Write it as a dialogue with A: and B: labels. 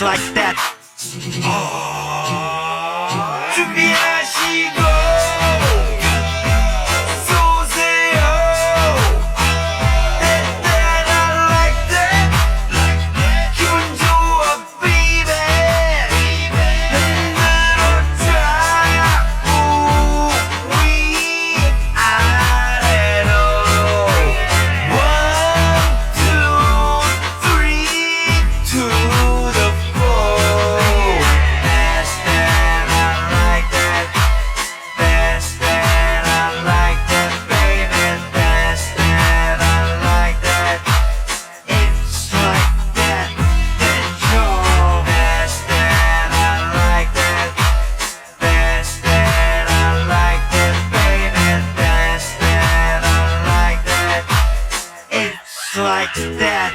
A: like that. 준비하시고 쏘세요. That I like that. 기분 좋아, baby. 흔들어 자꾸 위아래로. 1, 2, 3 to the 4. That's that I like that. That's that I like that, baby. That's that I like that. It's like that, that's all. That's that I like that. That's that I like that, baby. That's that I like that. It's like that.